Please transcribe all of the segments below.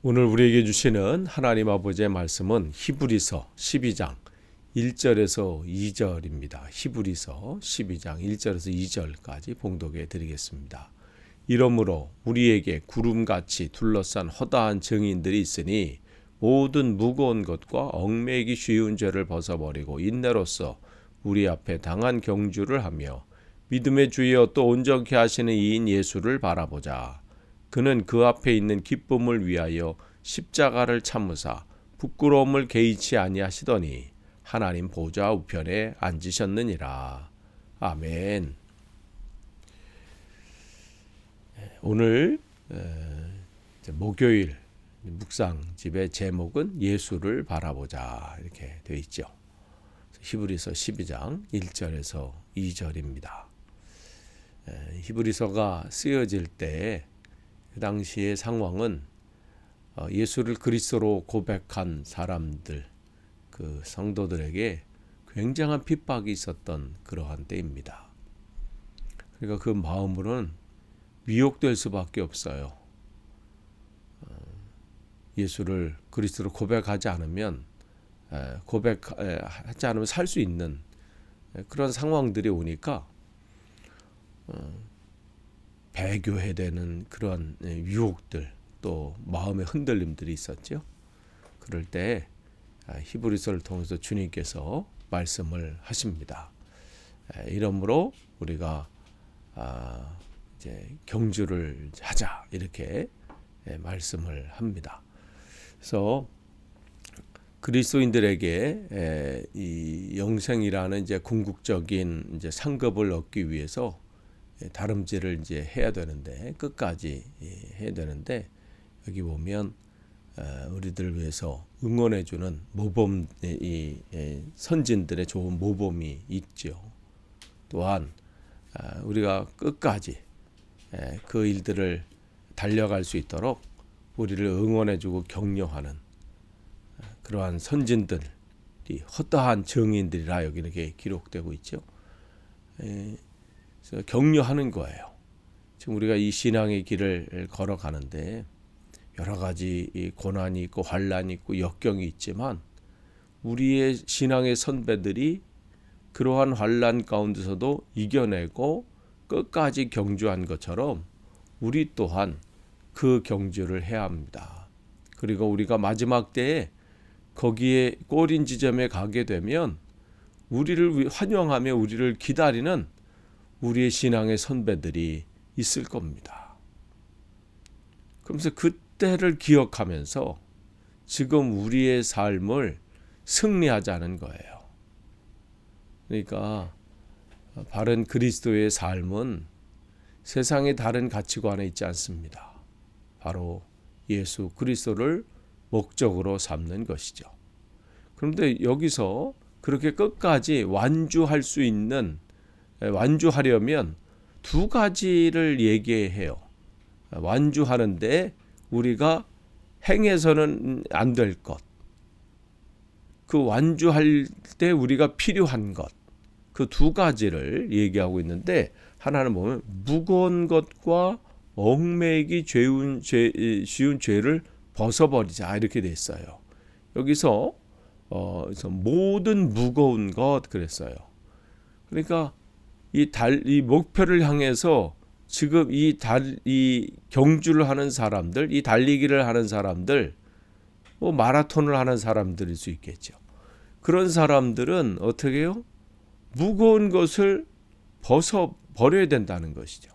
오늘 우리에게 주시는 하나님 아버지의 말씀은 히브리서 12장 1절에서 2절입니다. 히브리서 12장 1절에서 2절까지 봉독해 드리겠습니다. 이러므로 우리에게 구름같이 둘러싼 허다한 증인들이 있으니 모든 무거운 것과 얽매이기 쉬운 죄를 벗어버리고 인내로써 우리 앞에 당한 경주를 하며 믿음의 주여 또 온전케 하시는 이인 예수를 바라보자. 그는 그 앞에 있는 기쁨을 위하여 십자가를 참으사 부끄러움을 개의치 아니하시더니 하나님 보좌 우편에 앉으셨느니라. 아멘. 오늘 목요일 묵상집의 제목은 예수를 바라보자 이렇게 되어 있죠. 히브리서 12장 1절에서 2절입니다. 히브리서가 쓰여질 때 그 당시의 상황은 예수를 그리스도로 고백한 사람들, 그 성도들에게 굉장한 핍박이 있었던 그러한 때입니다. 그러니까 그 마음으로는 미혹될 수밖에 없어요. 예수를 그리스도로 고백하지 않으면 살 수 있는 그런 상황들이 오니까 배교해야 되는 그런 유혹들 또 마음의 흔들림들이 있었죠. 그럴 때 히브리서를 통해서 주님께서 말씀을 하십니다. 이러므로 우리가 이제 경주를 하자 이렇게 말씀을 합니다. 그래서 그리스도인들에게 이 영생이라는 이제 궁극적인 이제 상급을 얻기 위해서 다름질을 이제 해야 되는데 끝까지 해야 되는데 여기 보면 우리들을 위해서 응원해주는 모범 이 선진들의 좋은 모범이 있죠. 또한 우리가 끝까지 그 일들을 달려갈 수 있도록 우리를 응원해주고 격려하는 그러한 선진들이 허다한 증인들이라 여기 이렇게 기록되고 있죠. 그래서 격려하는 거예요. 지금 우리가 이 신앙의 길을 걸어가는데 여러 가지 고난이 있고 환란이 있고 역경이 있지만 우리의 신앙의 선배들이 그러한 환란 가운데서도 이겨내고 끝까지 경주한 것처럼 우리 또한 그 경주를 해야 합니다. 그리고 우리가 마지막 때에 거기에 꼬린 지점에 가게 되면 우리를 환영하며 우리를 기다리는 우리의 신앙의 선배들이 있을 겁니다. 그러면서 그때를 기억하면서 지금 우리의 삶을 승리하자는 거예요. 그러니까 바른 그리스도의 삶은 세상의 다른 가치관에 있지 않습니다. 바로 예수 그리스도를 목적으로 삼는 것이죠. 그런데 여기서 그렇게 끝까지 완주하려면 두 가지를 얘기해요. 완주하는데 우리가 행해서는 안 될 것, 그 완주할 때 우리가 필요한 것, 그 두 가지를 얘기하고 있는데 하나는 보면 무거운 것과 얽매이기 쉬운 죄를 벗어버리자 이렇게 돼 있어요. 여기서 모든 무거운 것 그랬어요. 그러니까 이 목표를 향해서 지금 이 경주를 하는 사람들, 이 달리기를 하는 사람들, 뭐 마라톤을 하는 사람들일 수 있겠죠. 그런 사람들은 어떻게 해요? 무거운 것을 버려야 된다는 것이죠.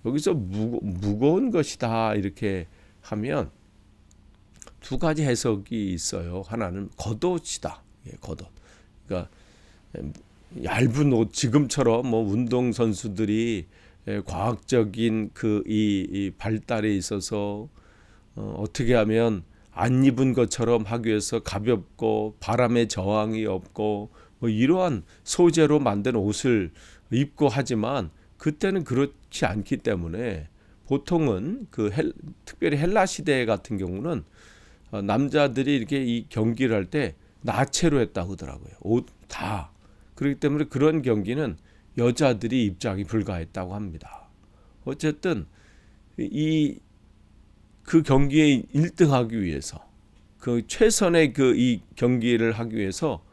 여기서 무거운 것이다 이렇게 하면 두 가지 해석이 있어요. 하나는 겉옷이다. 겉옷. 그러니까 얇은 옷, 지금처럼 뭐 운동 선수들이 과학적인 이 발달에 있어서 어떻게 하면 안 입은 것처럼 하기 위해서 가볍고 바람에 저항이 없고 뭐 이러한 소재로 만든 옷을 입고 하지만 그때는 그렇지 않기 때문에 보통은 특별히 헬라 시대 같은 경우는 남자들이 이렇게 이 경기를 할 때 나체로 했다고 하더라고요. 옷 다. 그렇기 때문에 그런 경기는 여자들이 입장이 불가했다고 합니다. 어쨌든 이 그 경기에 1등하기 위해서 그 최선의 그 이 경기를 하기 위해서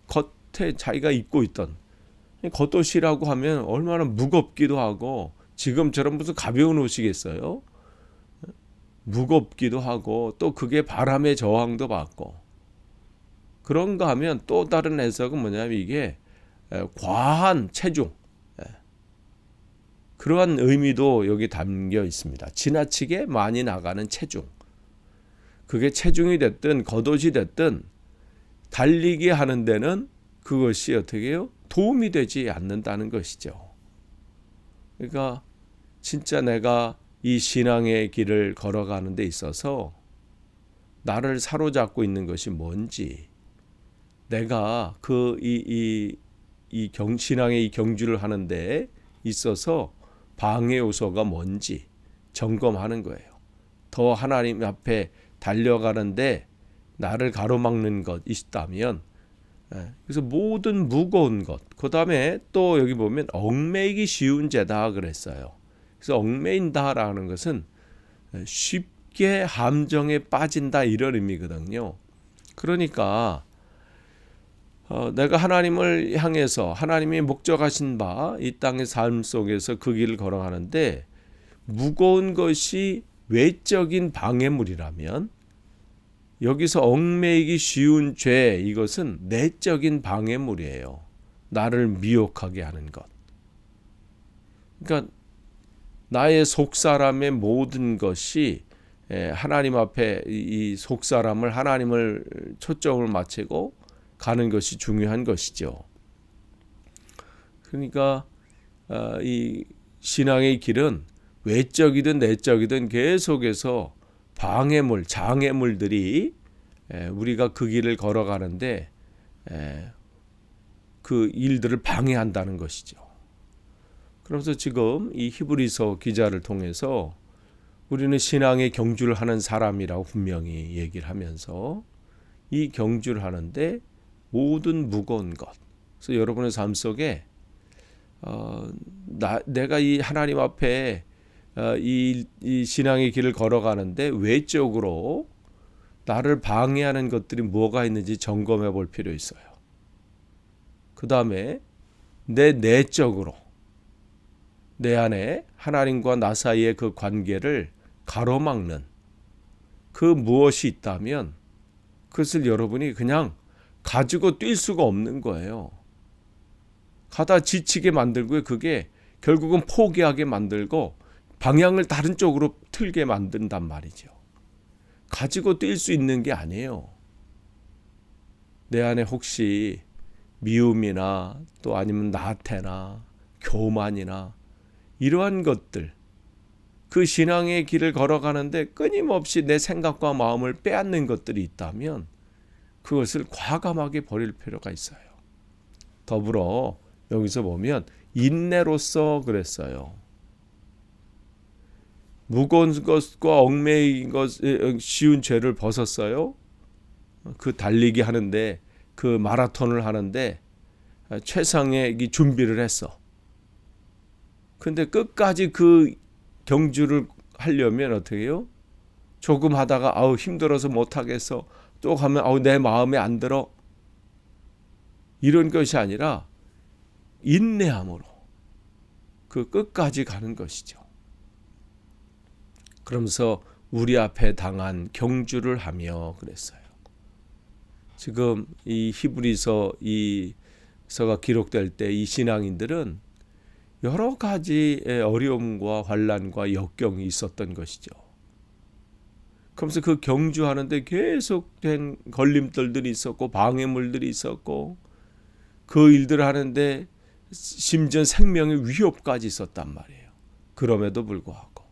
겉에 자기가 입고 있던 겉옷이라고 하면 얼마나 무겁기도 하고 지금처럼 무슨 가벼운 옷이겠어요? 무겁기도 하고 또 그게 바람의 저항도 받고 그런가 하면 또 다른 해석은 뭐냐면 이게 과한 체중 그러한 의미도 여기 담겨 있습니다. 지나치게 많이 나가는 체중. 그게 체중이 됐든 겉옷이 됐든 달리기 하는 데는 그것이 어떻게 해요? 도움이 되지 않는다는 것이죠. 그러니까 진짜 내가 이 신앙의 길을 걸어가는 데 있어서 나를 사로잡고 있는 것이 뭔지, 내가 신앙의 이 경주를 하는 데 있어서 방해 요소가 뭔지 점검하는 거예요. 더 하나님 앞에 달려가는데 나를 가로막는 것 있다면, 그래서 모든 무거운 것, 그 다음에 또 여기 보면 얽매이기 쉬운 죄다 그랬어요. 그래서 얽매인다라는 것은 쉽게 함정에 빠진다 이런 의미거든요. 그러니까 내가 하나님을 향해서 하나님이 목적하신 바 이 땅의 삶 속에서 그 길을 걸어가는데 무거운 것이 외적인 방해물이라면 여기서 얽매이기 쉬운 죄 이것은 내적인 방해물이에요. 나를 미혹하게 하는 것. 그러니까 나의 속사람의 모든 것이 하나님 앞에 이 속사람을 하나님을 초점을 맞추고 가는 것이 중요한 것이죠. 그러니까 이 신앙의 길은 외적이든 내적이든 계속해서 방해물, 장애물들이 우리가 그 길을 걸어가는데 그 일들을 방해한다는 것이죠. 그래서 지금 이 히브리서 기자를 통해서 우리는 신앙의 경주를 하는 사람이라고 분명히 얘기를 하면서 이 경주를 하는데 모든 무거운 것. 그래서 여러분의 삶 속에 내가 이 하나님 앞에 이 신앙의 길을 걸어가는데 외적으로 나를 방해하는 것들이 뭐가 있는지 점검해 볼 필요 있어요. 그 다음에 내 내적으로 내 안에 하나님과 나 사이의 그 관계를 가로막는 그 무엇이 있다면 그것을 여러분이 그냥 가지고 뛸 수가 없는 거예요. 가다 지치게 만들고 그게 결국은 포기하게 만들고 방향을 다른 쪽으로 틀게 만든단 말이죠. 가지고 뛸 수 있는 게 아니에요. 내 안에 혹시 미움이나 또 아니면 나태나 교만이나 이러한 것들, 그 신앙의 길을 걸어가는데 끊임없이 내 생각과 마음을 빼앗는 것들이 있다면 그것을 과감하게 버릴 필요가 있어요. 더불어 여기서 보면 인내로서 그랬어요. 무거운 것과 얽매인 것 쉬운 죄를 벗었어요. 그 달리기 하는데 그 마라톤을 하는데 최상의 준비를 했어. 근데 끝까지 그 경주를 하려면 어떻게 해요? 조금 하다가 힘들어서 못 하겠어. 또 가면 내 마음에 안 들어. 이런 것이 아니라 인내함으로 그 끝까지 가는 것이죠. 그러면서 우리 앞에 당한 경주를 하며 그랬어요. 지금 이 히브리서 이서가 기록될 때 이 신앙인들은 여러 가지의 어려움과 환난과 역경이 있었던 것이죠. 그러면서 그 경주하는데 계속된 걸림돌들이 있었고 방해물들이 있었고 그 일들을 하는데 심지어 생명의 위협까지 있었단 말이에요. 그럼에도 불구하고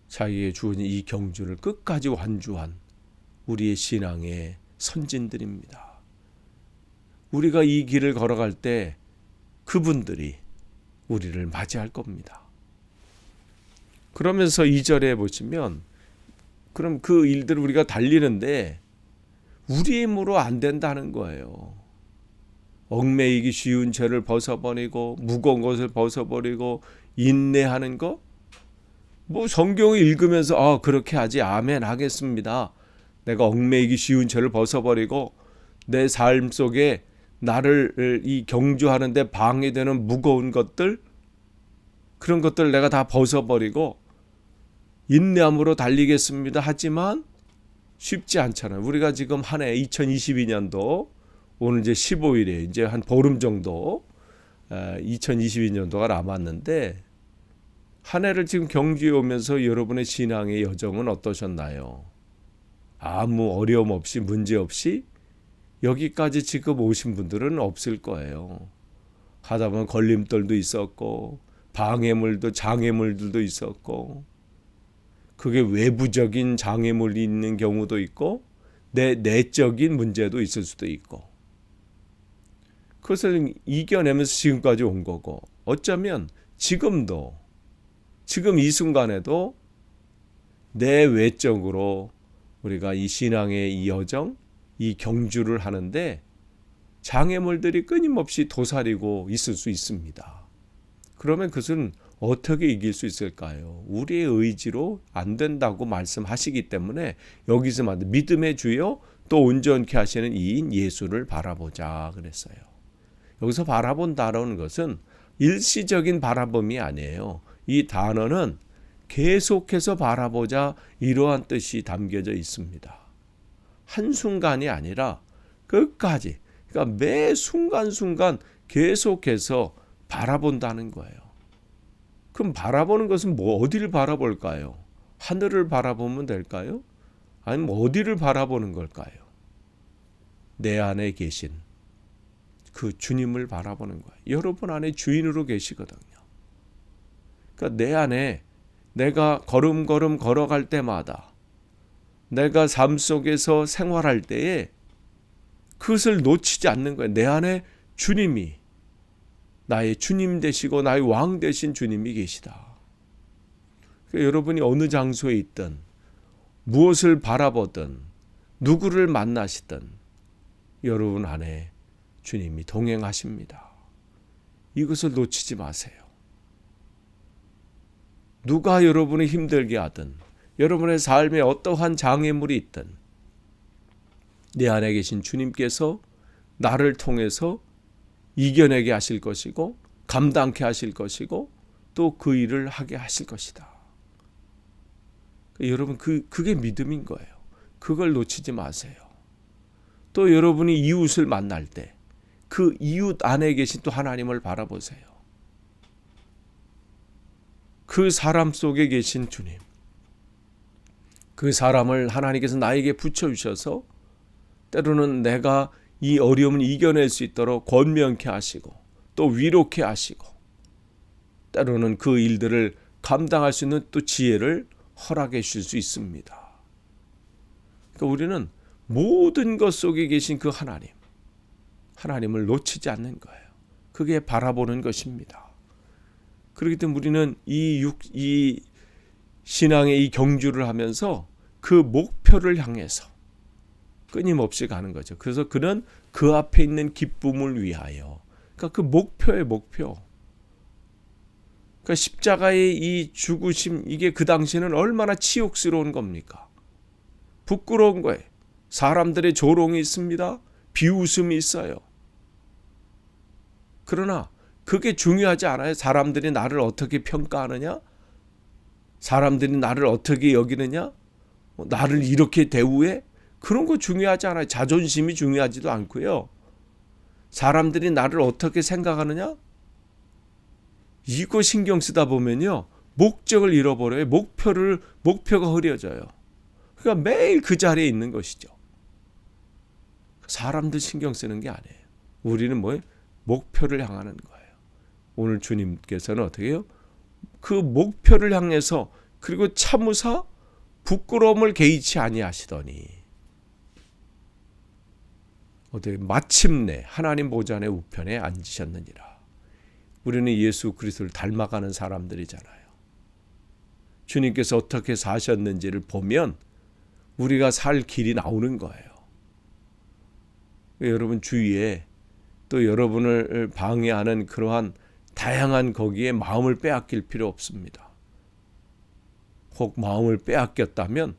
자기의 주어진 이 경주를 끝까지 완주한 우리의 신앙의 선진들입니다. 우리가 이 길을 걸어갈 때 그분들이 우리를 맞이할 겁니다. 그러면서 2절에 보시면 그럼 그 일들을 우리가 달리는데 우리 힘으로 안 된다는 거예요. 얽매이기 쉬운 죄를 벗어버리고 무거운 것을 벗어버리고 인내하는 것 뭐 성경을 읽으면서 그렇게 하지, 아멘 하겠습니다. 내가 얽매이기 쉬운 죄를 벗어버리고 내 삶 속에 나를 이 경주하는데 방해되는 무거운 것들, 그런 것들 내가 다 벗어버리고 인내함으로 달리겠습니다. 하지만 쉽지 않잖아요. 우리가 지금 한 해 2022년도 오늘 이제 15일에 이제 한 보름 정도 2022년도가 남았는데, 한 해를 지금 경주해 오면서 여러분의 신앙의 여정은 어떠셨나요? 아무 어려움 없이, 문제 없이 여기까지 지금 오신 분들은 없을 거예요. 하다 보면 걸림돌도 있었고 방해물도, 장애물들도 있었고, 그게 외부적인 장애물이 있는 경우도 있고 내적인 문제도 있을 수도 있고, 그것을 이겨내면서 지금까지 온 거고, 어쩌면 지금 이 순간에도 내 외적으로 우리가 이 신앙의 이 여정, 이 경주를 하는데 장애물들이 끊임없이 도사리고 있을 수 있습니다. 그러면 그것은 어떻게 이길 수 있을까요? 우리의 의지로 안 된다고 말씀하시기 때문에 여기서 믿음의 주요 또 온전케 하시는 이인 예수를 바라보자 그랬어요. 여기서 바라본다라는 것은 일시적인 바라봄이 아니에요. 이 단어는 계속해서 바라보자, 이러한 뜻이 담겨져 있습니다. 한순간이 아니라 끝까지, 그러니까 매 순간순간 계속해서 바라본다는 거예요. 그럼 바라보는 것은 어디를 바라볼까요? 하늘을 바라보면 될까요? 아니면 어디를 바라보는 걸까요? 내 안에 계신 그 주님을 바라보는 거예요. 여러분 안에 주인으로 계시거든요. 그러니까 내 안에, 내가 걸음걸음 걸어갈 때마다, 내가 삶 속에서 생활할 때에 그것을 놓치지 않는 거예요. 내 안에 주님이, 나의 주님 되시고 나의 왕 되신 주님이 계시다. 그러니까 여러분이 어느 장소에 있든, 무엇을 바라보든, 누구를 만나시든 여러분 안에 주님이 동행하십니다. 이것을 놓치지 마세요. 누가 여러분을 힘들게 하든, 여러분의 삶에 어떠한 장애물이 있든, 내 안에 계신 주님께서 나를 통해서 이겨내게 하실 것이고, 감당케 하실 것이고, 또 그 일을 하게 하실 것이다. 여러분, 그게 믿음인 거예요. 그걸 놓치지 마세요. 또 여러분이 이웃을 만날 때 그 이웃 안에 계신 또 하나님을 바라보세요. 그 사람 속에 계신 주님, 그 사람을 하나님께서 나에게 붙여주셔서 때로는 내가 이 어려움을 이겨낼 수 있도록 권면케 하시고 또 위로케 하시고, 때로는 그 일들을 감당할 수 있는 또 지혜를 허락해 주실 수 있습니다. 그러니까 우리는 모든 것 속에 계신 그 하나님을 놓치지 않는 거예요. 그게 바라보는 것입니다. 그렇기 때문에 우리는 이 신앙의 이 경주를 하면서 그 목표를 향해서 끊임없이 가는 거죠. 그래서 그는 그 앞에 있는 기쁨을 위하여, 그러니까 그 목표의 목표, 그러니까 십자가의 이 죽으심, 이게 그 당시에는 얼마나 치욕스러운 겁니까? 부끄러운 거예요. 사람들의 조롱이 있습니다. 비웃음이 있어요. 그러나 그게 중요하지 않아요. 사람들이 나를 어떻게 평가하느냐, 사람들이 나를 어떻게 여기느냐, 나를 이렇게 대우해, 그런 거 중요하지 않아요. 자존심이 중요하지도 않고요. 사람들이 나를 어떻게 생각하느냐, 이거 신경 쓰다 보면요, 목적을 잃어버려요. 목표가 흐려져요. 그러니까 매일 그 자리에 있는 것이죠. 사람들 신경 쓰는 게 아니에요. 우리는 뭐예요? 목표를 향하는 거예요. 오늘 주님께서는 어떻게 해요? 그 목표를 향해서, 그리고 참으사 부끄러움을 개의치 아니하시더니 어떻게 마침내 하나님 보좌의 우편에 앉으셨느니라. 우리는 예수 그리스도를 닮아가는 사람들이잖아요. 주님께서 어떻게 사셨는지를 보면 우리가 살 길이 나오는 거예요. 여러분 주위에 또 여러분을 방해하는 그러한 다양한 거기에 마음을 빼앗길 필요 없습니다. 혹 마음을 빼앗겼다면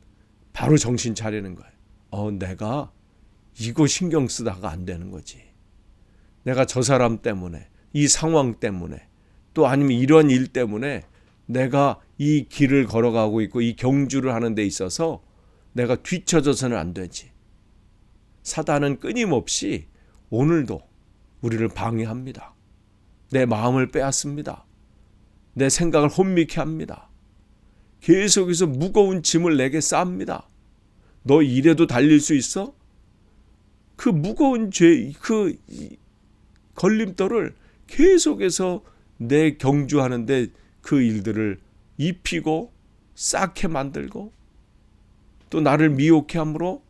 바로 정신 차리는 거예요. 내가 이거 신경 쓰다가 안 되는 거지. 내가 저 사람 때문에, 이 상황 때문에, 또 아니면 이런 일 때문에 내가 이 길을 걸어가고 있고 이 경주를 하는 데 있어서 내가 뒤처져서는 안 되지. 사단은 끊임없이 오늘도 우리를 방해합니다. 내 마음을 빼앗습니다. 내 생각을 혼미케 합니다. 계속해서 무거운 짐을 내게 쌓습니다. 너 이래도 달릴 수 있어? 그 무거운 그 걸림돌을 계속해서 내 경주하는데 그 일들을 입히고 쌓게 만들고 또 나를 미혹해 함으로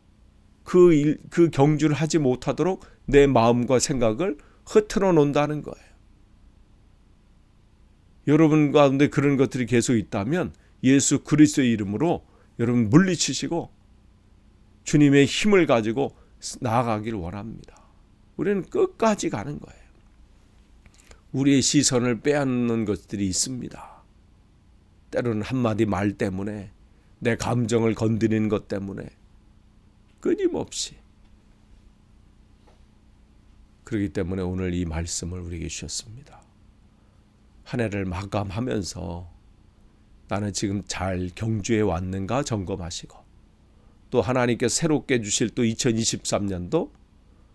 그 경주를 하지 못하도록 내 마음과 생각을 흐트러 놓는다는 거예요. 여러분 가운데 그런 것들이 계속 있다면 예수 그리스도의 이름으로 여러분 물리치시고 주님의 힘을 가지고 나아가기를 원합니다. 우리는 끝까지 가는 거예요. 우리의 시선을 빼앗는 것들이 있습니다. 때로는 한마디 말 때문에, 내 감정을 건드리는 것 때문에 끊임없이. 그렇기 때문에 오늘 이 말씀을 우리에게 주셨습니다. 한 해를 마감하면서 나는 지금 잘 경주해 왔는가 점검하시고, 또 하나님께 새롭게 주실 또 2023년도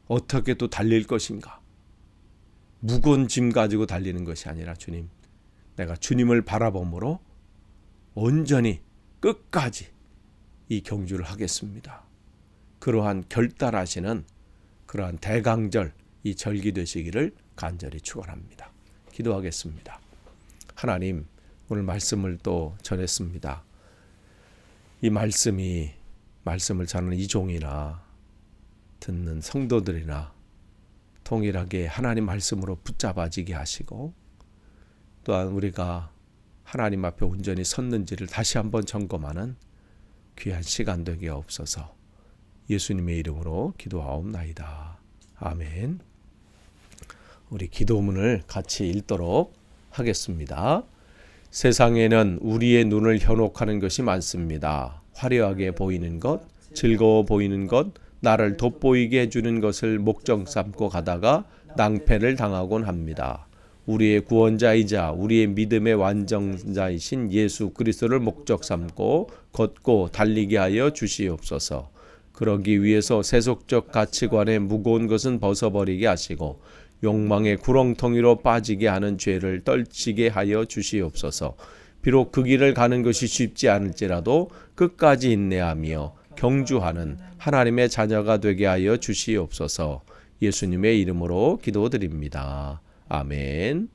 어떻게 또 달릴 것인가. 무거운 짐 가지고 달리는 것이 아니라 주님, 내가 주님을 바라봄으로 온전히 끝까지 이 경주를 하겠습니다. 그러한 결단하시는 그러한 대강절 이 절기 되시기를 간절히 축원합니다. 기도하겠습니다. 하나님, 오늘 말씀을 또 전했습니다. 이 말씀을 전하는 이 종이나 듣는 성도들이나 동일하게 하나님 말씀으로 붙잡아지게 하시고, 또한 우리가 하나님 앞에 온전히 섰는지를 다시 한번 점검하는 귀한 시간 되게 없어서 예수님의 이름으로 기도하옵나이다. 아멘. 우리 기도문을 같이 읽도록 하겠습니다. 세상에는 우리의 눈을 현혹하는 것이 많습니다. 화려하게 보이는 것, 즐거워 보이는 것, 나를 돋보이게 해주는 것을 목적 삼고 가다가 낭패를 당하곤 합니다. 우리의 구원자이자 우리의 믿음의 완전자이신 예수 그리스도를 목적 삼고 걷고 달리게 하여 주시옵소서. 그러기 위해서 세속적 가치관의 무거운 것은 벗어버리게 하시고 욕망의 구렁텅이로 빠지게 하는 죄를 떨치게 하여 주시옵소서. 비록 그 길을 가는 것이 쉽지 않을지라도 끝까지 인내하며 경주하는 하나님의 자녀가 되게 하여 주시옵소서. 예수님의 이름으로 기도드립니다. 아멘.